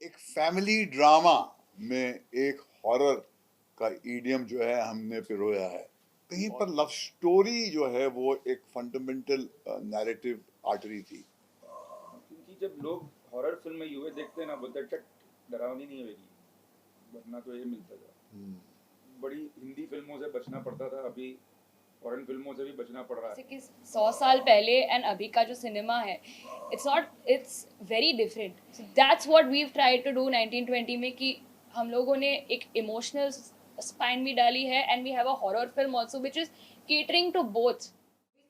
एक family drama में एक हॉरर का ईडियम जो है हमने पिरोया है। कहीं पर लव स्टोरी जो है वो एक फंडामेंटल नैरेटिव आर्टरी थी। क्योंकि जब लोग हॉरर फिल्म में यूए देखते हैं ना, बोलते हैं "चट, डरावनी नहीं होगी", वरना तो ये मिलता था। बड़ी हिंदी फिल्मों से बचना पड़ता था, अभी फॉरेन फिल्मों से भी बचना पड़ रहा जैसे है। कि 100 साल पहले एंड अभी का जो सिनेमा है, it's very different. So that's what we tried to do 1920 में, कि हम लोगों ने एक इमोशनल स्पाइन भी डाली है and we have a horror film also which is catering to both.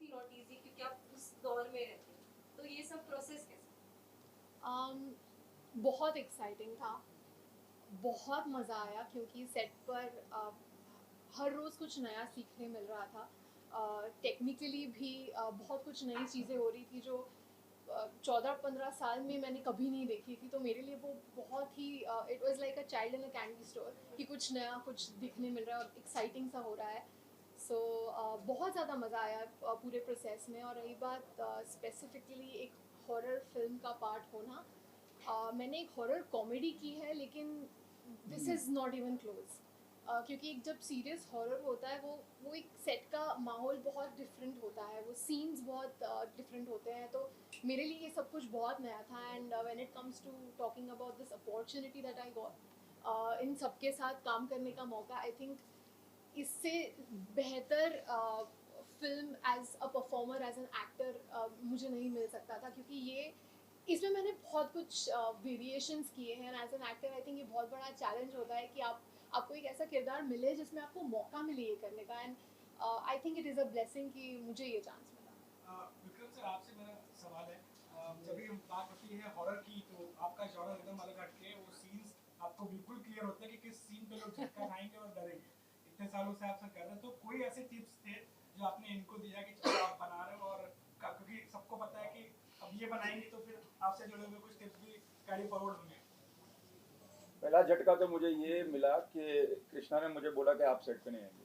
Not easy क्योंकि आप उस दौर में रहते हैं, तो ये सब प्रोसेस कैसे? बहुत एक्साइटिंग था, बहुत मज़ा आया क्योंकि सेट पर हर रोज़ कुछ नया सीखने मिल रहा था। टेक्निकली भी बहुत कुछ नई चीज़ें हो रही थी जो 14-15 साल में मैंने कभी नहीं देखी थी, तो मेरे लिए वो बहुत ही it was like a child in a candy store कि कुछ नया कुछ दिखने मिल रहा है और एक्साइटिंग सा हो रहा है। सो बहुत ज़्यादा मज़ा आया पूरे प्रोसेस में। और रही बात स्पेसिफिकली एक हॉरर फिल्म का पार्ट होना, मैंने एक हॉरर कॉमेडी की है लेकिन this is not even close, क्योंकि एक जब सीरियस हॉरर होता है वो एक सेट का माहौल बहुत डिफरेंट होता है, वो सीन्स बहुत डिफरेंट होते हैं। तो मेरे लिए ये सब कुछ बहुत नया था। And when it comes to talking about this opportunity that I got, इन सबके साथ काम करने का मौका, आई थिंक इससे बेहतर film as a performer, as an actor मुझे नहीं मिल सकता था, क्योंकि ये इसमें मैंने बहुत कुछ वेरिएशंस किए हैं। As an actor I think ये बहुत बड़ा चैलेंज होता है कि आपको एक ऐसा किरदार मिले जिसमें आपको मौका मिले ये करने का। And I think it is a blessing कि मुझे ये चांस मिला। विक्रम सर, आपसे मेरा सवाल है, जब भी हम बात होती है हॉरर की तो आपका जॉनर एकदम अलग हटके, वो सीन्स आपको बिल्कुल क्लियर होते हैं कि किस सीन पे लोग झटका खाएंगे और डरेंगे। इतने सालों से आप सर कर रहे हैं, तो कोई ऐसे टिप्स थे जो आपने इनको दिया कि चलो आप बना रहे हो, और क्योंकि सबको पता है कि अब ये बनाएंगे तो फिर आपसे जुड़े हुए कुछ टिप्स भी कैरी फॉरवर्ड होंगे। पहला झटका तो मुझे ये मिला कि कृष्णा ने मुझे बोला कि आप सेट पे नहीं आएंगे,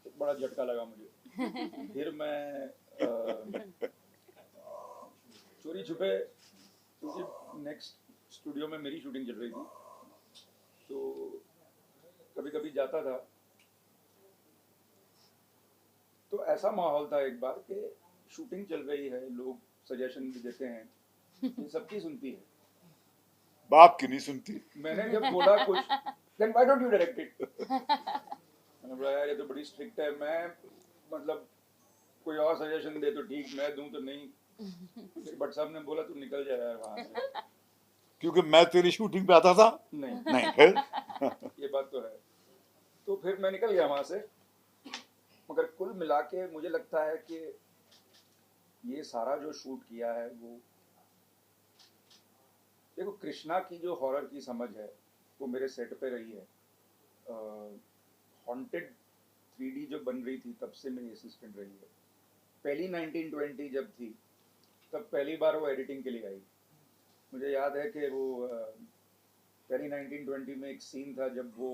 तो बड़ा झटका लगा मुझे। फिर मैं चोरी छुपे, क्योंकि नेक्स्ट स्टूडियो में मेरी शूटिंग चल रही थी, तो कभी कभी जाता था, तो ऐसा माहौल था एक बार कि शूटिंग चल रही है, लोग सजेशन भी देते हैं, ये सबकी सुनती है, बाप की नहीं सुनती। मैंने जब बोला कुछ, then why don't you direct it, मैंने बोला यार ये तो बड़ी स्ट्रिक्ट है, मैं मतलब कोई और सजेशन दे तो ठीक, मैं दूं तो नहीं। फिर भट्ट साहब ने बोला तू निकल जा यार वहां से, क्योंकि मैं तेरी शूटिंग पे आता था। नहीं नहीं फिर ये बात तो है। तो फिर मैं निकल गया वहां से, मगर कुल मिला के मुझे लगता है कि ये सारा जो शूट किया है, वो देखो कृष्णा की जो हॉरर की समझ है वो मेरे सेट पे रही है। हॉन्टेड 3D जो बन रही थी तब से मेरी असिस्टेंट रही है। पहली 1920 जब थी तब पहली बार वो एडिटिंग के लिए आई। मुझे याद है कि वो पहली 1920 में एक सीन था जब वो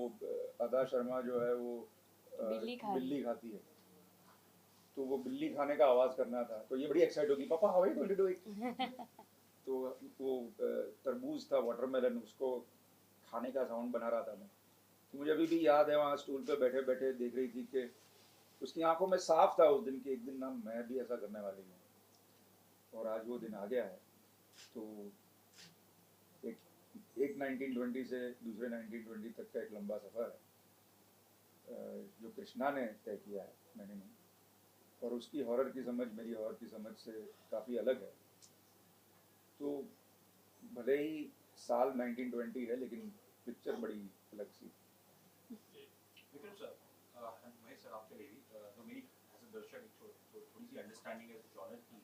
अदा शर्मा जो है वो बिल्ली खाती है, तो वो बिल्ली खाने का आवाज करना था, तो ये बड़ी एक्साइट होगी, पापा how are you going to do it. तो वो तरबूज था, वाटरमेलन, उसको खाने का साउंड बना रहा था मैं। तो मुझे अभी भी याद है वहाँ स्टूल पे बैठे बैठे देख रही थी कि उसकी आंखों में साफ था उस दिन कि एक दिन ना मैं भी ऐसा करने वाली हूँ, और आज वो दिन आ गया है। तो एक 1920 से दूसरे 1920 तक का एक लंबा सफ़र है जो कृष्णा ने तय किया है, मैंने नहीं। और उसकी हॉरर की समझ मेरी हॉरर की समझ से काफ़ी अलग है। तो भले ही साल 1920 है लेकिन पिक्चर बड़ी अलग सी। विक्रम सर, महेश सर आपके लिए भी तो मेरी एज अ दर्शक थोड़ी सी अंडरस्टैंडिंग है जॉनर की।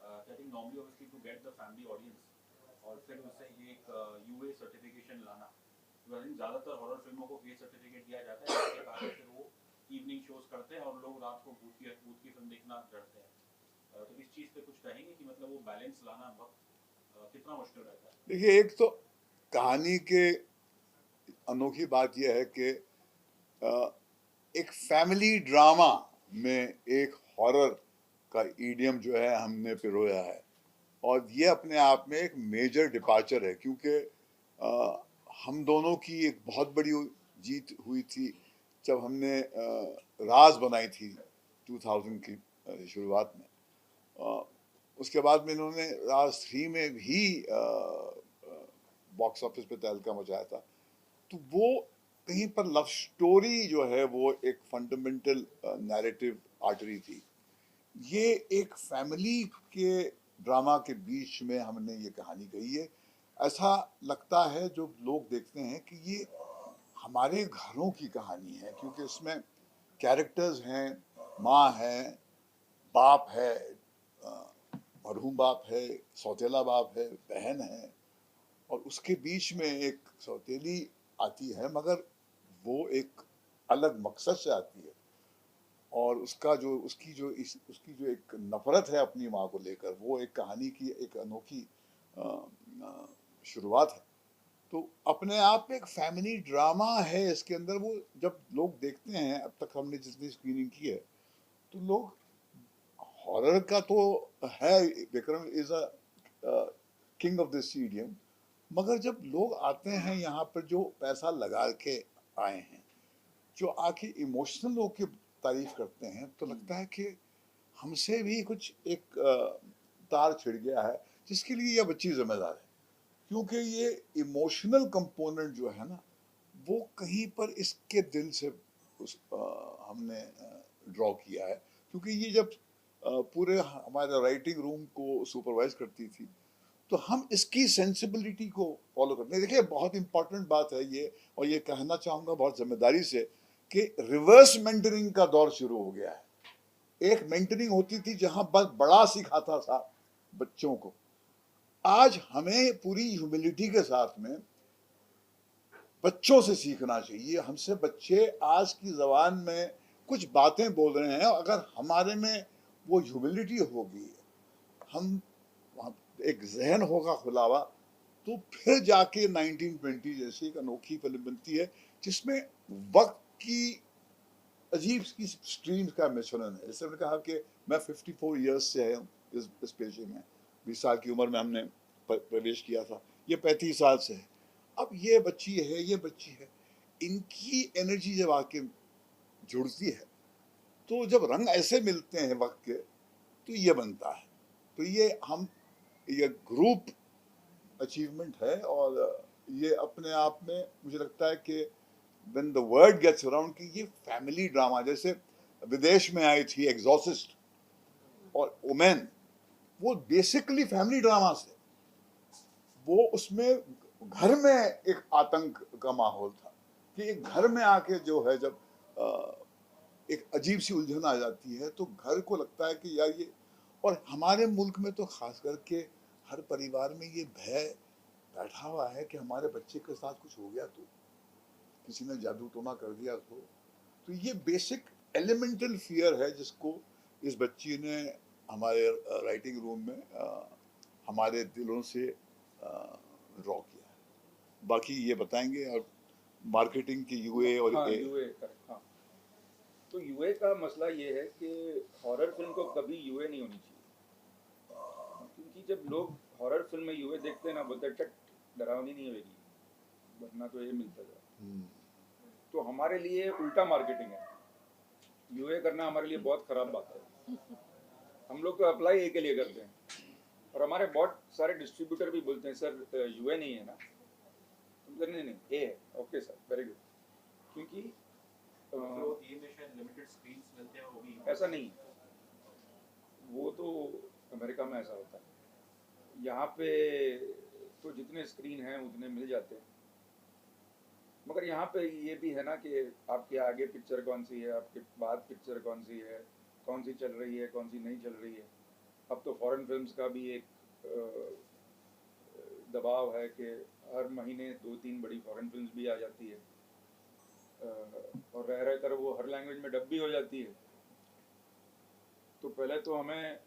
I think normally obviously to get the family audience और फिर उससे एक यूए सर्टिफिकेशन लाना, तो आई थिंक ज़्यादातर हॉरर फिल्मों को ए सर्टिफिकेट दिया जाता है, जिसके कारण फिर वो इवनिंग शोज करते हैं और लोग रात को भूत की फिल्म देखना डरते हैं। तो इस चीज़ पे कुछ कहेंगे कि मतलब वो बैलेंस लाना बहुत कितना मुश्किल रहता है? देखिए, एक तो कहानी के अनोखी बात यह है कि एक फैमिली ड्रामा में एक हॉरर का ईडियम जो है हमने पिरोया है। और ये अपने आप में एक मेजर डिपार्चर है, क्योंकि हम दोनों की एक बहुत बड़ी जीत हुई थी जब हमने राज बनाई थी 2000 की शुरुआत में। उसके बाद में इन्होंने राज 3 में भी बॉक्स ऑफिस पे तहलका मचाया था। तो वो कहीं पर लव स्टोरी जो है वो एक फंडामेंटल नैरेटिव आर्टरी थी। ये एक फैमिली के ड्रामा के बीच में हमने ये कहानी कही है। ऐसा लगता है जो लोग देखते हैं कि ये हमारे घरों की कहानी है, क्योंकि इसमें कैरेक्टर्स हैं, माँ है, बाप है, मरहूम बाप है, सौतेला बाप है, बहन है, और उसके बीच में एक सौतेली आती है, मगर वो एक अलग मकसद से आती है, और उसकी जो एक नफरत है अपनी माँ को लेकर, वो एक कहानी की एक अनोखी शुरुआत है। तो अपने आप में एक फैमिली ड्रामा है इसके अंदर। वो जब लोग देखते हैं, अब तक हमने जितनी स्क्रीनिंग की है, तो लोग हॉरर का तो है, Vikram is a king of this medium, मगर जब लोग आते हैं यहाँ पर जो पैसा लगा के आए हैं, जो आके इमोशनल होके तारीफ करते हैं, तो लगता है कि हमसे भी कुछ एक तार छिड़ गया है, जिसके लिए यह बच्ची जिम्मेदार है। क्योंकि ये इमोशनल कंपोनेंट जो है ना, वो कहीं पर इसके दिल से हमने ड्रॉ किया है। क्योंकि ये जब पूरे हमारे राइटिंग रूम को सुपरवाइज करती थी, तो हम इसकी सेंसिबिलिटी को फॉलो करते हैं। देखिए, बहुत इंपॉर्टेंट बात है ये, और ये कहना चाहूँगा बहुत जिम्मेदारी से, कि रिवर्स मेंटरिंग का दौर शुरू हो गया है। एक मेंटरिंग होती थी जहां बस बड़ा सिखाता था बच्चों को। आज हमें पूरी ह्यूमिलिटी के साथ में बच्चों से सीखना चाहिए। हमसे बच्चे आज की जबान में कुछ बातें बोल रहे हैं, अगर हमारे में वो ह्यूमिलिटी होगी, हम एक जहन होगा खुला हुआ, तो फिर जाके 1920 जैसी एक अनोखी फिल्म बनती है, जिसमें वक्त की अजीब की स्ट्रीम्स का मिश्रण है। जैसे मैंने कहा कि मैं 54 ईयर्स से है इस पेशे में। 20 साल की उम्र में हमने प्रवेश किया था, ये 35 साल से है। अब ये बच्ची है, ये बच्ची है, इनकी एनर्जी जब आके जुड़ती है, तो जब रंग ऐसे मिलते हैं वक्त के, तो ये बनता है। तो ये ग्रुप अचीवमेंट है, और ये अपने आप में मुझे लगता है कि when the word gets around कि ये फैमिली ड्रामा, जैसे विदेश में आई थी एग्जॉर्सिस्ट और ओमेन, वो बेसिकली फैमिली ड्रामा से, वो उसमें घर में एक आतंक का माहौल था कि एक घर में आके जो है, जब एक अजीब सी उलझन आ जाती है, तो घर को लगता है कि यार ये, और हमारे मुल्क में तो खास करके हर परिवार में ये भय बैठा हुआ है कि हमारे बच्चे के साथ कुछ हो गया तो, किसी ने जादू टोना कर दिया तो ये बेसिक एलिमेंटल फियर है, जिसको इस बच्ची ने हमारे राइटिंग रूम में हमारे दिलों से ड्रॉ किया है। बाकी ये बताएंगे, और मार्केटिंग की यूए और हाँ, यूए करेक्ट। हाँ, तो यूए का मसला ये है कि हॉरर फिल्म को कभी यूए नहीं होनी चाहिए, क्योंकि जब लोग हॉरर फिल्म में यूए देखते हैं ना, बोलते हैं चट डरावनी नहीं होगी, वरना तो ये मिलता जाए। तो हमारे लिए उल्टा मार्केटिंग है, यूए करना हमारे लिए बहुत खराब बात है। हम लोग तो अप्लाई ए के लिए करते हैं, और हमारे बहुत सारे डिस्ट्रीब्यूटर भी बोलते हैं सर यूए नहीं है ना, तुम नहीं ए है, ओके सर वेरी गुड, क्योंकि लिमिटेड स्क्रीन्स मिलते हैं, वो भी ऐसा नहीं है, वो तो अमेरिका में ऐसा होता है। यहाँ पे तो जितने स्क्रीन हैं उतने मिल जाते हैं, मगर यहाँ पे ये भी है ना कि आपके आगे पिक्चर कौन सी है, आपके बाद पिक्चर कौन सी है, कौन सी चल रही है, कौन सी नहीं चल रही है। अब तो फॉरेन फिल्म्स का भी एक दबाव है कि हर महीने 2-3 बड़ी फॉरेन फिल्म्स भी आ जाती है, और रह कर वो हर लैंग्वेज में डब भी हो जाती है। तो पहले तो हमें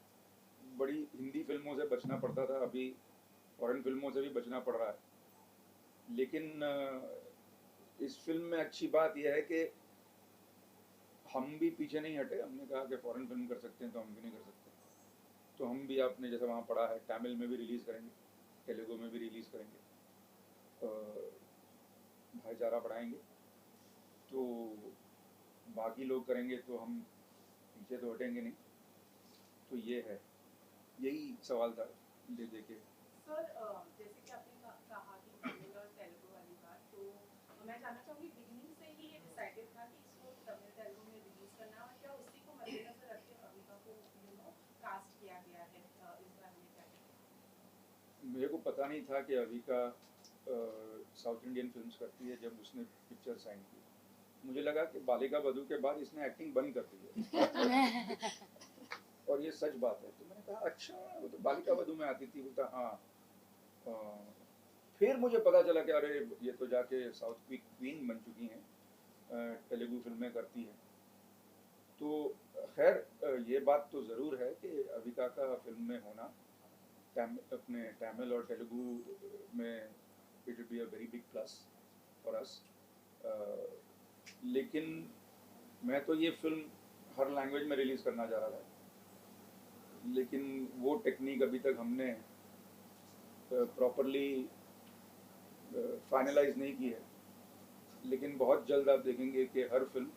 बड़ी हिंदी फिल्मों से बचना पड़ता था, अभी फॉरेन फिल्मों से भी बचना पड़ रहा है। लेकिन इस फिल्म में अच्छी बात यह है कि हम भी पीछे नहीं हटे, हमने कहा कि फॉरेन फिल्म कर सकते हैं तो हम भी नहीं कर सकते। तो हम भी आपने जैसे वहाँ पढ़ा है तमिल में भी रिलीज़ करेंगे, तेलुगु में भी रिलीज़ करेंगे, भाईचारा बढ़ाएंगे। तो बाकी लोग करेंगे तो हम पीछे तो हटेंगे नहीं। तो ये है, यही सवाल था दे दे के। सर जैसे कि आपने कहा कि तमिल और तेलुगु वाली बात, तो मैं जानना चाहूँगी बिगिनिंग से ही ये डिसाइडेड था कि इसको तमिल तेलुगु में रिलीज करना है, और क्या उसी को मद्देनजर रख के अविका को कास्ट किया गया है इस बारे में क्या कहते हैं? मेरे को पता नहीं था कि अविका साउथ इंडियन फिल्म्स करती है जब उसने पिक्चर साइन की। मुझे लगा कि बालिका वधू के बाद इसने एक्टिंग बंद कर दी है और ये सच बात है। तो मैंने कहा अच्छा, वो तो बालिका वधू में आती थी। बोलता हाँ। फिर मुझे पता चला कि अरे ये तो जाके साउथ की क्वीन बन चुकी हैं, तेलुगु फिल्में करती हैं। तो खैर ये बात तो ज़रूर है कि अविका का फिल्म में होना अपने तमिल और तेलुगु में it will be a very big plus for us. लेकिन मैं तो ये फिल्म हर लैंग्वेज में रिलीज़ करना चाह रहा था, लेकिन वो टेक्निक अभी तक हमने प्रॉपरली फाइनलाइज नहीं की है। लेकिन बहुत जल्द आप देखेंगे कि हर फिल्म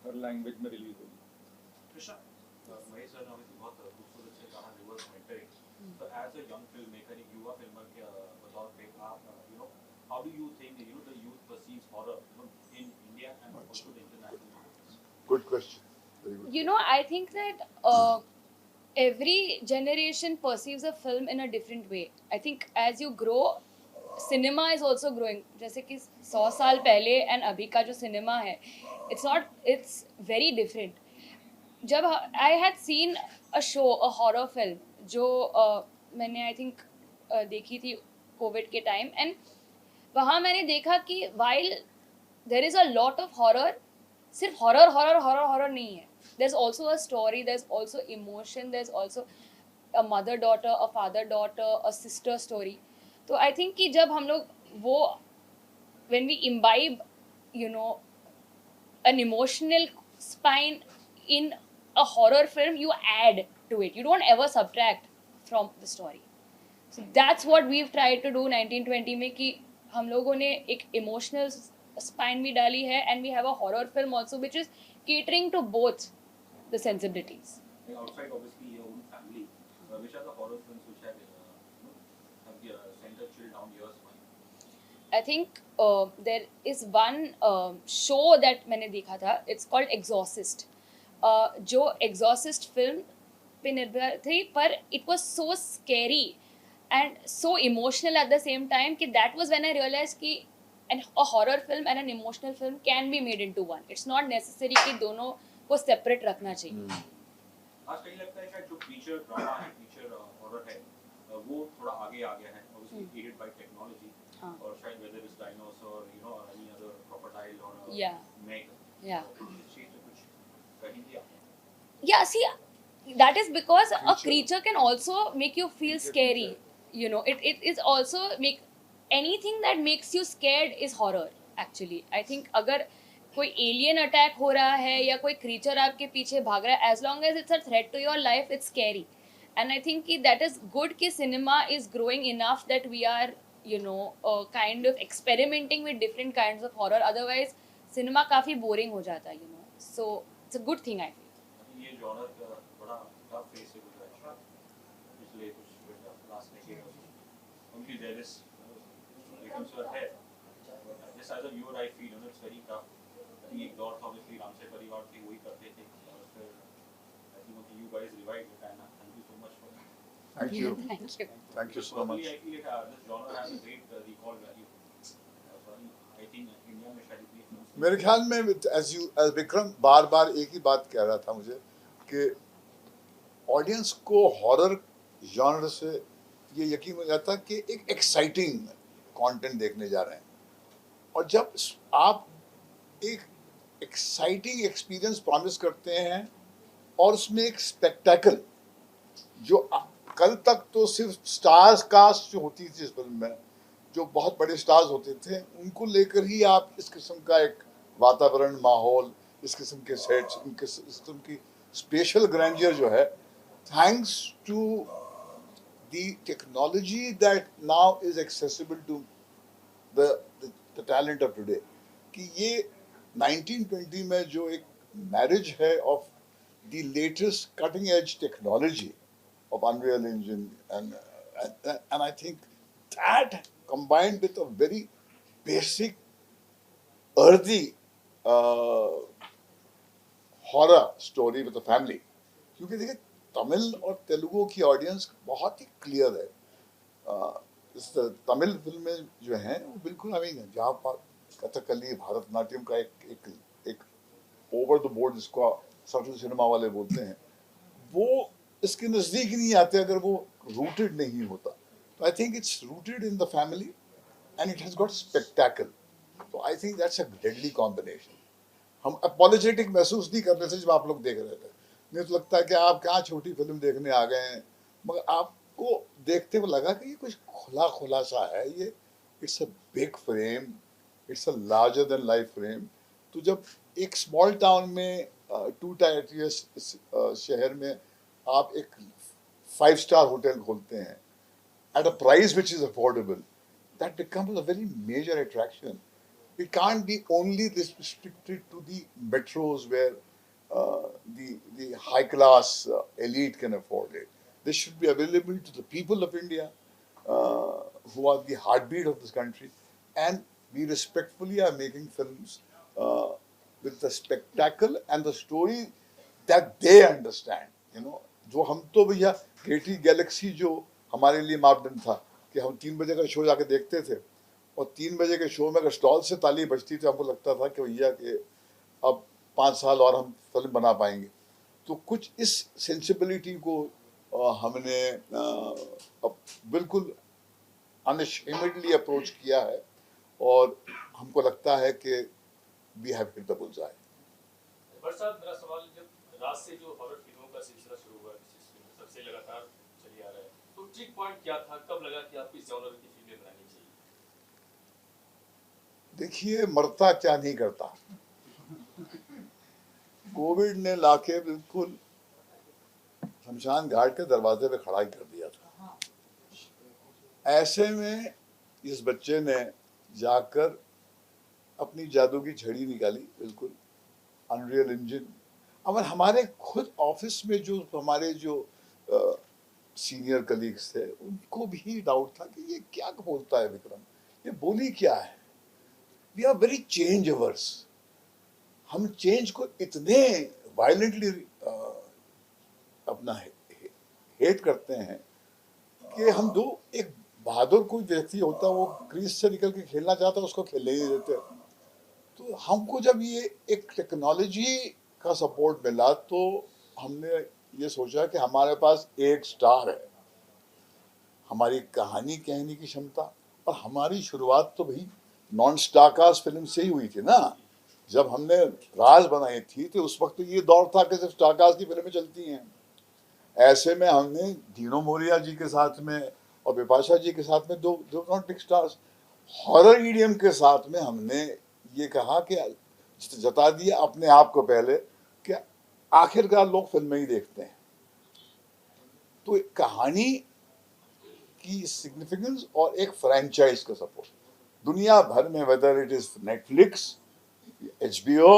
हर लैंग्वेज में रिलीज होगी। कृष्णा, महेश सर ने obviously बहुत खूबसूरत से कहा रिवर्स मेंटरिंग। तो as a young film maker, एक युवा फिल्मर के बतौर पे आप how do you think the youth perceives horror in India and also the international markets? Good question. Very good. You know, I think that every generation perceives a film in a different way. I think as you grow, cinema is also growing. जैसे कि 100 साल पहले and अभी का जो cinema है, it's very different. जब I had seen a show, a horror film, जो मैंने I think देखी थी कोविड के टाइम, and वहाँ मैंने देखा कि while there is a lot of horror, सिर्फ horror नहीं है. There's also a story, there's also emotion, there's also a mother-daughter, a father-daughter, a sister story. तो I think कि जब हम लोग वो when we imbibe, an emotional spine in a horror film, you add to it. You don't ever subtract from the story. So that's what we've tried to do 1920 में कि हम लोगों ने एक emotional spine भी डाली है, and we have a horror film also which is catering to both the sensibilities. Outside obviously your own family, which are the horror films which have sent a chill down your spine? I think there is one show that मैंने देखा था. It's called Exorcist. जो Exorcist film पे निर्भर थी, पर it was so scary and so emotional at the same time कि that was when I realized कि a horror film and an emotional film can be made into one. It's not necessary कि दोनों को separate रखना चाहिए. आज कहीं लगता है कि जो फीचर ड्रामा है, फीचर हॉरर है, वो थोड़ा आगे आ गया है, obviously aided by technology. और शायद whether it's dinosaur, any other crocodile or meg. Yeah. चीज़ तो कुछ कहेंगे आप? Yeah, see, that is because a creature can also make you feel scary. It is also make anything that makes you scared is horror. Actually, I think अगर कोई alien attack हो रहा है या कोई creature आपके पीछे भाग रहा है, as long as it's a threat to your life, it's scary. And I think that is good कि cinema is growing enough that we are kind of experimenting with different kinds of horror. Otherwise, cinema काफी boring हो जाता है, So it's a good thing, I feel. ये genre का बड़ा tough face से गुजरा है पिछले कुछ लास्ट डेकेड में। उनकी जेलस victims were है, just as a viewer I feel it's very tough. I think एक दौर था obviously रामसे परिवार थे, वही करते थे, और फिर I think you guys revived it, and thank you so much for that. Thank you. Thank you. Thank you so much. Personally, I feel this genre has a great recall value. I think India में शायद इतनी films मेरे ख्याल में as Vikram बार एक ही बात कह रहा था मुझे कि ऑडियंस को हॉरर जॉनर से ये यकीन हो जाता कि एक एक्साइटिंग कंटेंट देखने जा रहे हैं, और जब आप एक एक्साइटिंग एक्सपीरियंस प्रॉमिस करते हैं और उसमें एक स्पेक्टेकल, जो कल तक तो सिर्फ स्टार्स कास्ट जो होती थी इस फिल्म में, जो बहुत बड़े स्टार्स होते थे, उनको लेकर ही आप इस किस्म का एक वातावरण, माहौल, इस किस्म के सेट्स, इस किस्म की स्पेशल ग्रैंडियर जो है, thanks to the technology that now is accessible to the talent of today, कि ये 1920 में जो एक marriage है of the latest cutting edge technology of Unreal Engine and I think that combined with a very basic earthy horror story with the family, क्योंकि देखिए तमिल और तेलुगु की ऑडियंस बहुत ही क्लियर है। इस तमिल फिल्में जो हैं वो बिल्कुल हमें जहाँ पर कथकली भरतनाट्यम का एक एक ओवर द बोर्ड जिसको सटल सिनेमा वाले बोलते हैं, वो इसके नज़दीक नहीं आते अगर वो रूटेड नहीं होता। तो I think it's rooted in the family and it has got spectacle. तो I think that's a deadly combination. हम अपॉलोजेटिक महसूस नहीं कर रहे थे जब आप लोग देख रहे थे, नहीं तो लगता है कि आप कहाँ छोटी फिल्म देखने आ गए हैं, मगर आपको देखते हुए लगा कि ये कुछ खुला खुला सा है, ये it's a big frame, it's a larger than life frame. तो जब एक स्मॉल टाउन में 2 टायर शहर में आप एक 5 स्टार होटल खोलते हैं at a price which is affordable, that becomes a very major attraction. It can't be only restricted to the metros where the high class elite can afford it. This should be available to the people of India who are the heartbeat of this country, and we respectfully are making films with the spectacle and the story that they understand. You know, जो हम तो भैया Getty Galaxy जो हमारे लिए मापदंड था कि हम 3 बजे का शो जाके देखते थे, और 3 बजे के शो में अगर स्टॉल से ताली बजती थी हमको लगता था कि भैया कि अब 5 साल और हम फिल्म बना पाएंगे। तो कुछ इस सेंसिबिलिटी को हमने अब बिल्कुल अनअशेम्डली अप्रोच किया है, और हमको लगता है कि we have hit the bullseye. But साहब मेरा सवाल, जब रात से जो हॉरर फिल्मों का सिलसिला शुरू हुआ सबसे लगातार चली आ रहा है, तो ट्रिक पॉइंट क्या था, कब लगा कि आपको इस जॉनर की फिल्में बनानी चाहिए? देखिए, मरता क्या नहीं करता, कोविड ने लाके बिल्कुल शमशान घाट के दरवाजे पे खड़ा ही कर दिया था। ऐसे में इस बच्चे ने जाकर अपनी जादू की छड़ी निकाली, बिल्कुल अनरियल इंजन। अब हमारे खुद ऑफिस में जो हमारे जो सीनियर कलीग्स थे उनको भी डाउट था कि ये क्या बोलता है विक्रम, ये बोली क्या है। We are very change ours, हम चेंज को इतने वायलेंटली अपना हेट करते हैं कि हम दो एक बहादुर कोई व्यक्ति होता है वो क्रीज से निकल के खेलना चाहता है, उसको खेलने ही देते। तो हमको जब ये एक टेक्नोलॉजी का सपोर्ट मिला तो हमने ये सोचा कि हमारे पास एक स्टार है, हमारी कहानी कहने की क्षमता, और हमारी शुरुआत तो भाई नॉन स्टारकास्ट फिल्म से ही हुई थी ना। जब हमने राज बनाई थी तो उस वक्त तो ये दौर था कि सिर्फ स्टारकास्ट की फिल्में चलती हैं। ऐसे में हमने दीनो मोरिया जी के साथ में और बिपाशा जी के साथ में दो not big stars, horror idiom के साथ में हमने ये कहा कि जता दिया अपने आप को पहले कि आखिरकार लोग फिल्में ही देखते हैं। तो एक कहानी की सिग्निफिकेंस और एक फ्रेंचाइज का सपोर्ट दुनिया भर में, whether it is Netflix, HBO,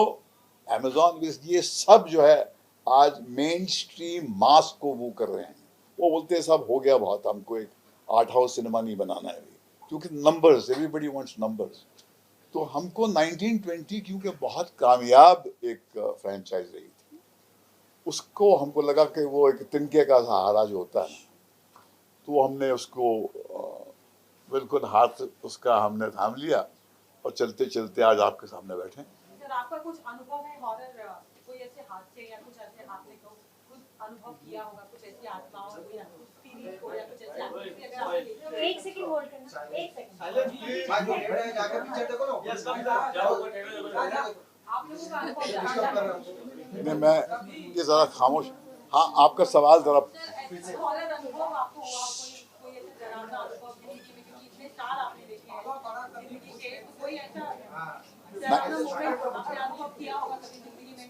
Amazon, ये सब जो है आज मेन स्ट्रीम मास को वो कर रहे हैं। वो बोलते हैं सब हो गया बहुत, हमको एक आर्ट हाउस सिनेमा नहीं बनाना है, क्योंकि नंबर्स, एवरीबडी वांट्स नंबर्स। तो हमको 1920 क्योंकि बहुत कामयाब एक फ्रेंचाइज रही थी, उसको हमको लगा कि वो एक तिनके का सहारा जो होता है, तो हमने उसको बिल्कुल हाथ उसका हमने थाम लिया और चलते चलते आज आपके सामने बैठे। सर, आपका कुछ अनुभव है हॉरर, कोई ऐसे हादसे या कुछ ऐसे आपने कुछ अनुभव किया होगा, कुछ ऐसी आत्माओं या कुछ स्पिरिट को या कुछ ऐसे एक्टिविटी अगर आपने? एक सेकंड होल्ड करना, एक सेकंड जाकर पीछे देखो ना। यस कम जाओ आप लोगों का अनुभव नहीं, मैं ये जरा खामोश। हाँ, आपका सवाल जरा। हॉरर अनुभव आपको हुआ, कोई ऐसे डरावना अनुभव जिंदगी में, क्योंकि इतने स्टार आपने देखे हैं जिंदगी के, तो कोई ऐसा डरावना मोमेंट आपने अनुभव किया होगा कभी जिंदगी में?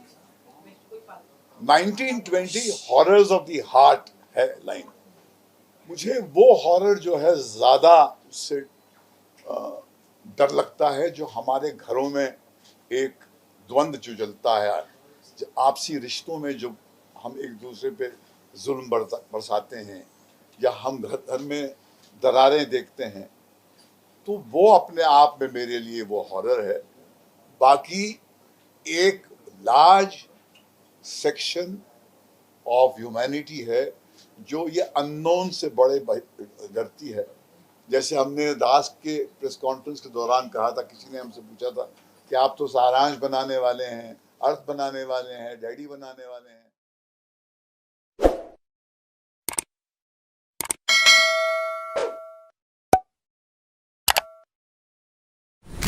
कोई बात 1920 हॉरर्स ऑफ द हार्ट है लाइन। मुझे वो हॉरर जो है ज्यादा उससे डर लगता है जो हमारे घरों में एक द्वंद्व जो चलता है, आपसी रिश्तों में जो हम एक दूसरे पे जुल्म बरसाते हैं या हम घर में दरारें देखते हैं, तो वो अपने आप में मेरे लिए वो हॉरर है। बाकी एक लार्ज सेक्शन ऑफ ह्यूमैनिटी है जो ये अननोन से बड़े डरती है। जैसे हमने दास के प्रेस कॉन्फ्रेंस के दौरान कहा था, किसी ने हमसे पूछा था कि आप तो सारांश बनाने वाले हैं, अर्थ बनाने वाले हैं, डैडी बनाने वाले हैं।